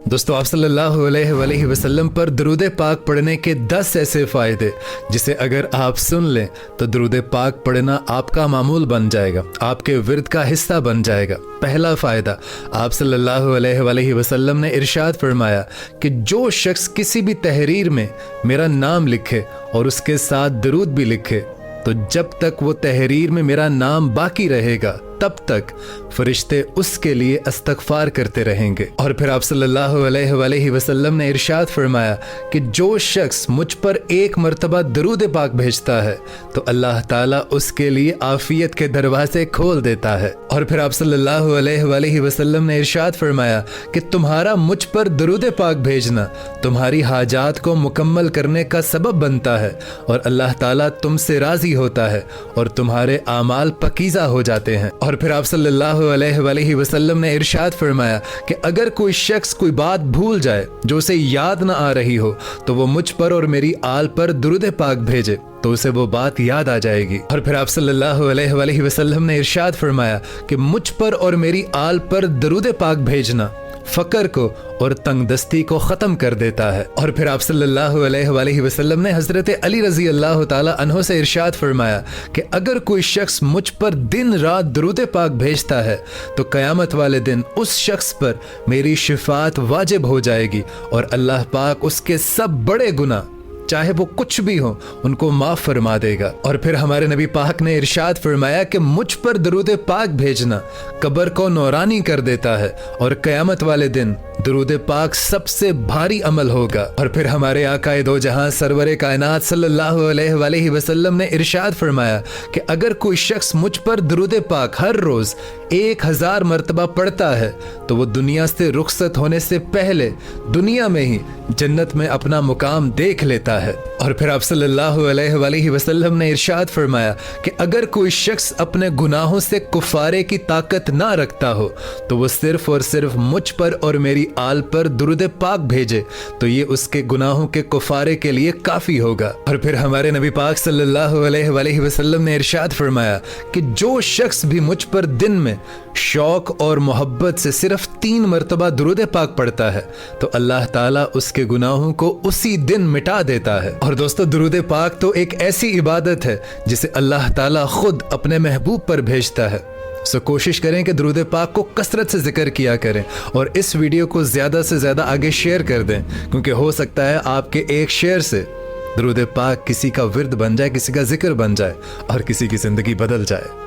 दोस्तों, आप सल्लल्लाहु अलैहि वसल्लम पर दरूद पाक पढ़ने के 10 ऐसे फ़ायदे जिसे अगर आप सुन लें तो दरूद पाक पढ़ना आपका मामूल बन जाएगा, आपके विर्द का हिस्सा बन जाएगा। पहला फ़ायदा, आप सल्लल्लाहु अलैहि वसल्लम ने इरशाद फरमाया कि जो शख्स किसी भी तहरीर में मेरा नाम लिखे और उसके साथ दरूद भी लिखे तो जब तक वो तहरीर में मेरा नाम बाकी रहेगा तब तक फरिश्ते उसके लिए इस्तग़फ़ार करते रहेंगे। और फिर आप सल्लल्लाहु अलैहि वसल्लम ने इरशाद फरमाया कि जो शख्स मुझ पर एक मर्तबा दरूद पाक भेजता है तो अल्लाह ताला उसके लिए आफियत के दरवाजे खोल देता है। और फिर आप सल्लल्लाहु अलैहि वसल्लम ने इरशाद फरमाया कि तुम्हारा मुझ पर दरूद पाक भेजना तुम्हारी हाजात को मुकम्मल करने का सबब बनता है और अल्लाह ताला तुमसे राज़ी होता है और तुम्हारे आमाल पकीज़ा हो जाते हैं। और फिर आप सल्लल्लाहु अलैहि वसल्लम ने इरशाद फरमाया कि अगर कोई शख्स कोई बात भूल जाए जो उसे याद न आ रही हो तो वो मुझ पर और मेरी आल पर दरूद पाक भेजे तो उसे वो बात याद आ जाएगी। और फिर आप सल्लल्लाहु अलैहि वसल्लम ने इरशाद फरमाया कि मुझ पर और मेरी आल पर दरूद पाक भेजना फ़क्र को और तंगदस्ती को ख़त्म कर देता है। और फिर आप सल्लल्लाहु अलैहि वसल्लम ने हज़रत अली रज़ी अल्लाह ताला अन्हो से इरशाद फरमाया कि अगर कोई शख्स मुझ पर दिन रात दरूद पाक भेजता है तो क़यामत वाले दिन उस शख्स पर मेरी शिफ़ात वाजिब हो जाएगी और अल्लाह पाक उसके सब बड़े गुनाह चाहे वो कुछ भी हो उनको माफ़ फरमा देगा। और फिर हमारे नबी पाक ने इरशाद फरमाया कि मुझ पर दरूद पाक भेजना कब्र को नौरानी कर देता है और क़यामत वाले दिन दरूद पाक सबसे भारी अमल होगा। और फिर हमारे आकाए दो जहां सरवरे कायनात सल्लल्लाहु अलैहि वसल्लम ने इरशाद फरमाया कि अगर कोई शख्स मुझ पर दरूद पाक हर रोज़ 1000 मरतबा पढ़ता है तो वो दुनिया से रुखसत होने से पहले दुनिया में ही जन्नत में अपना मुकाम देख लेता है। और फिर आप सल्लल्लाहु अलैहि वसल्लम ने इरशाद फरमाया कि अगर कोई शख्स अपने गुनाहों से कुफारे की ताकत ना रखता हो तो वो सिर्फ और सिर्फ मुझ पर और मेरी आल पर दरूद पाक भेजे तो ये उसके गुनाहों के कुफारे के लिए काफ़ी होगा। और फिर हमारे नबी पाक सल्लल्लाहु अलैहि वसल्लम ने इरशाद फरमाया कि जो शख्स भी मुझ पर दिन में शौक और मोहब्बत से सिर्फ 3 मरतबा दरूद पाक पढ़ता है तो अल्लाह ताला उसके गुनाहों को उसी दिन मिटा देता है। और दोस्तों, दरूद पाक तो एक ऐसी इबादत है जिसे अल्लाह ताला खुद अपने महबूब पर भेजता है। सो कोशिश करें कि दरूद पाक को कसरत से जिक्र किया करें और इस वीडियो को ज़्यादा से ज़्यादा आगे शेयर कर दें क्योंकि हो सकता है आपके एक शेयर से दरूद पाक किसी का विर्द बन जाए, किसी का जिक्र बन जाए और किसी की ज़िंदगी बदल जाए।